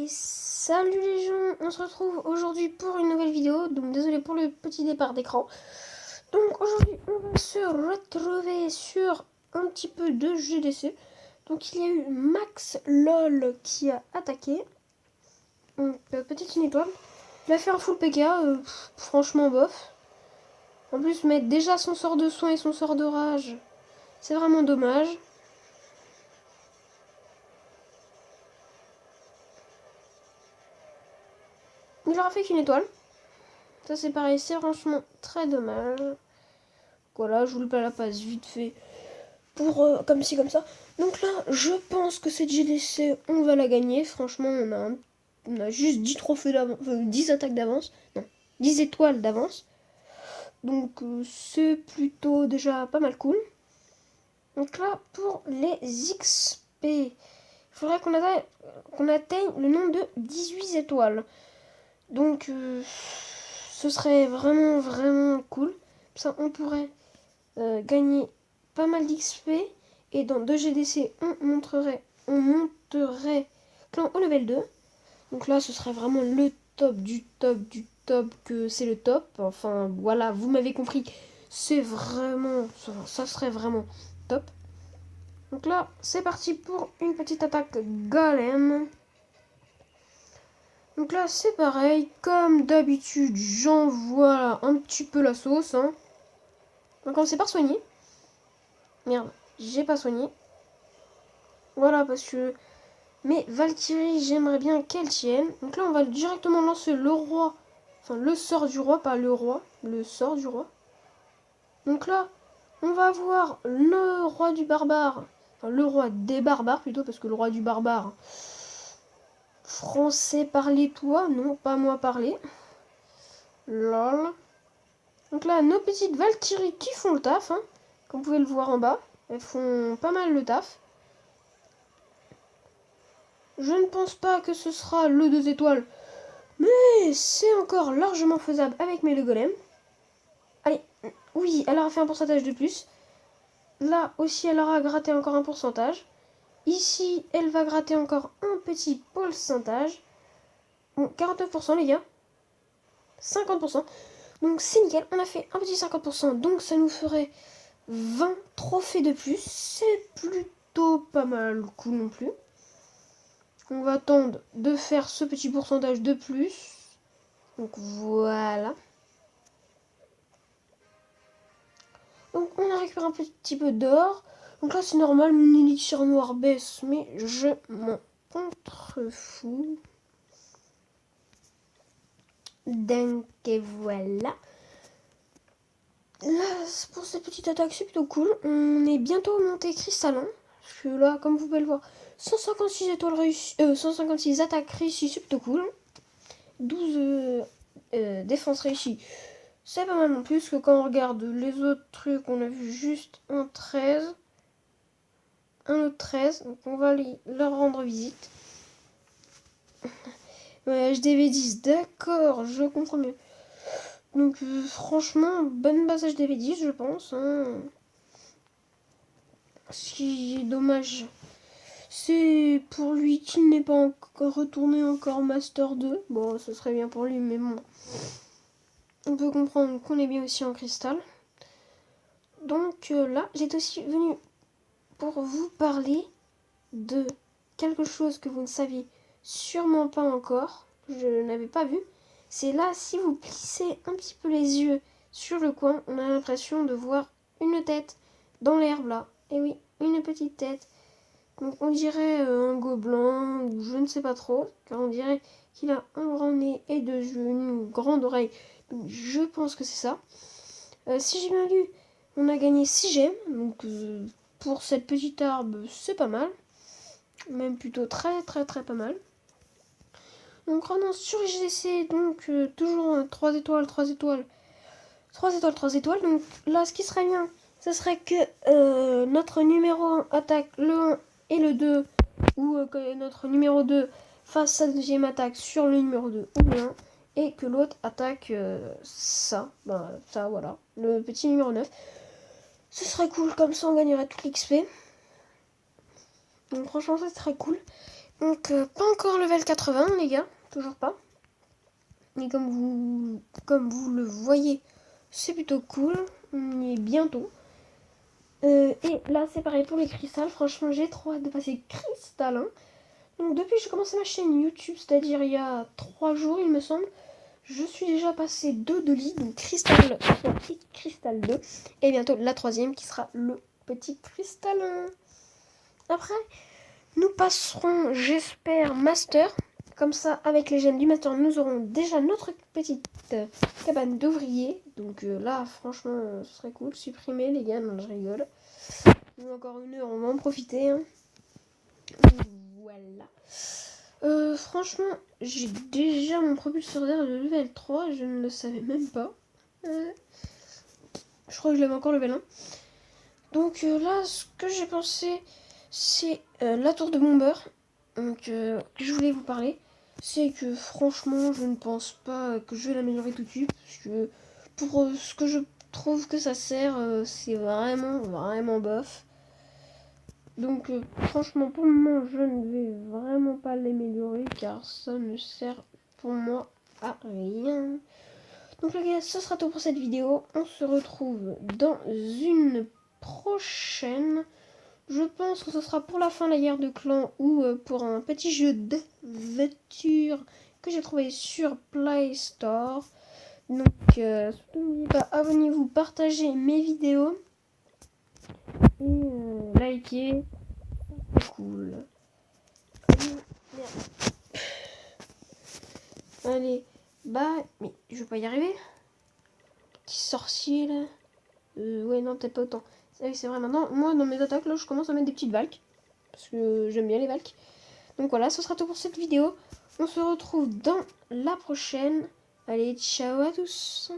Et salut les gens, on se retrouve aujourd'hui pour une nouvelle vidéo, donc désolé pour le petit départ d'écran. Donc aujourd'hui on va se retrouver sur un petit peu de GDC. Donc il y a eu Max LOL qui a attaqué, donc petite une étoile. Il a fait un full PK, franchement bof. En plus mettre déjà son sort de soin et son sort de rage, c'est vraiment dommage. Il aura fait qu'une étoile. Ça c'est pareil, c'est franchement très dommage. Voilà, je vous le la passe vite fait pour comme ci comme ça. Donc là, je pense que cette GDC, on va la gagner. Franchement, on a juste 10 trophées d'avance, 10 attaques d'avance. Non, 10 étoiles d'avance. Donc c'est plutôt déjà pas mal cool. Donc là, pour les XP, il faudrait qu'on atteigne le nombre de 18 étoiles. Donc ce serait vraiment cool. Ça, on pourrait gagner pas mal d'XP. Et dans 2 GDC, on monterait clan au level 2. Donc là, ce serait vraiment le top du top, que c'est le top. Enfin, voilà, vous m'avez compris. C'est vraiment, ça serait vraiment top. Donc là, c'est parti pour une petite attaque golem. Donc là, c'est pareil. Comme d'habitude, j'envoie un petit peu la sauce. On va commencer par soigner. Merde, j'ai pas soigné. Voilà, parce que... Mais Valkyrie, j'aimerais bien qu'elle tienne. Donc là, on va directement lancer le roi. Enfin, le sort du roi, pas le roi. Le sort du roi. Donc là, on va avoir le roi du barbare. Enfin, le roi des barbares, plutôt, parce que le roi du barbare... Français, parlez-toi. Non, pas moi parler. Lol. Donc là, nos petites Valkyries qui font le taf. Comme vous pouvez le voir en bas. Elles font pas mal le taf. Je ne pense pas que ce sera le 2 étoiles. Mais c'est encore largement faisable avec mes deux golems. Allez, oui, elle aura fait un pourcentage de plus. Là aussi, elle aura gratté encore un pourcentage. Ici, elle va gratter encore un petit pourcentage. Bon, 49% les gars. 50%. Donc c'est nickel, on a fait un petit 50%. Donc ça nous ferait 20 trophées de plus. C'est plutôt pas mal cool non plus. On va attendre de faire ce petit pourcentage de plus. Donc voilà. Donc on a récupéré un petit peu d'or. Donc là c'est normal, mon élixir noir baisse, mais je m'en contrefous. Donc voilà. Là, pour cette petite attaque, c'est plutôt cool. On est bientôt monté cristallin. Parce que là, comme vous pouvez le voir, 156 étoiles réussies, 156 attaques réussies, c'est plutôt cool. 12 défenses réussies, c'est pas mal non plus. Parce que quand on regarde les autres trucs, on a vu juste un 13. Un autre 13. Donc on va leur rendre visite. Ouais, HDV10, d'accord, je comprends mieux. Donc franchement, bonne base HDV10 je pense. Ce qui est dommage, c'est pour lui qu'il n'est pas encore retourné encore Master 2. Bon, ce serait bien pour lui, mais bon. On peut comprendre qu'on est bien aussi en cristal. Donc là, j'étais aussi venu pour vous parler de quelque chose que vous ne saviez sûrement pas encore. Je n'avais pas vu. C'est là, si vous plissez un petit peu les yeux sur le coin, on a l'impression de voir une tête dans l'herbe là. Et oui, une petite tête. Donc on dirait un gobelin, ou je ne sais pas trop, car on dirait qu'il a un grand nez et deux yeux, une grande oreille. Donc je pense que c'est ça. Si j'ai bien lu, on a gagné 6 gemmes. Donc pour cette petite arbre, c'est pas mal. Même plutôt très pas mal. Donc rendons sur GDC, donc toujours 3 étoiles, 3 étoiles. 3 étoiles, 3 étoiles. Donc là, ce qui serait bien, ce serait que notre numéro 1 attaque le 1 et le 2, ou que notre numéro 2 fasse sa deuxième attaque sur le numéro 2 ou le 1, et que l'autre attaque ça, voilà, le petit numéro 9. Ce serait cool, comme ça on gagnerait tout l'XP. Donc franchement, ça serait cool. Donc pas encore level 80 les gars, toujours pas. Mais comme vous le voyez, c'est plutôt cool. On y est bientôt. Et là c'est pareil pour les cristals. Franchement j'ai trop hâte de passer cristal 1. Donc depuis que j'ai commencé ma chaîne YouTube, c'est-à-dire il y a 3 jours il me semble, je suis déjà passé 2 de lit, donc cristal 3 et cristal 2. Et bientôt la 3e qui sera le petit cristal 1. Après, nous passerons, j'espère, master. Comme ça, avec les gemmes du master, nous aurons déjà notre petite cabane d'ouvriers. Donc là, franchement, ce serait cool. Supprimer les gars, non, je rigole. Nous, encore 1 heure, on va en profiter. Hein. Voilà. Franchement, j'ai déjà mon propulseur d'air de level 3. Je ne le savais même pas. Je crois que je l'avais encore level 1. Donc là, ce que j'ai pensé, c'est la tour de bomber. Donc que je voulais vous parler. C'est que franchement, je ne pense pas que je vais l'améliorer tout de suite. Parce que pour ce que je trouve que ça sert, c'est vraiment bof. Donc franchement, pour le moment, je ne vais vraiment pas l'améliorer. Car ça ne sert pour moi à rien. Donc les gars, ce sera tout pour cette vidéo. On se retrouve dans une prochaine. Je pense que ce sera pour la fin de la guerre de clans ou pour un petit jeu de voiture que j'ai trouvé sur Play Store. Donc n'oubliez pas, abonnez-vous, partagez mes vidéos et likez. C'est cool. Allez, bye. Mais je vais pas y arriver. Petit sorcier là. Ouais, non, peut-être pas autant. C'est vrai, maintenant, moi, dans mes attaques, là, je commence à mettre des petites valques. Parce que j'aime bien les valques. Donc voilà, ce sera tout pour cette vidéo. On se retrouve dans la prochaine. Allez, ciao à tous.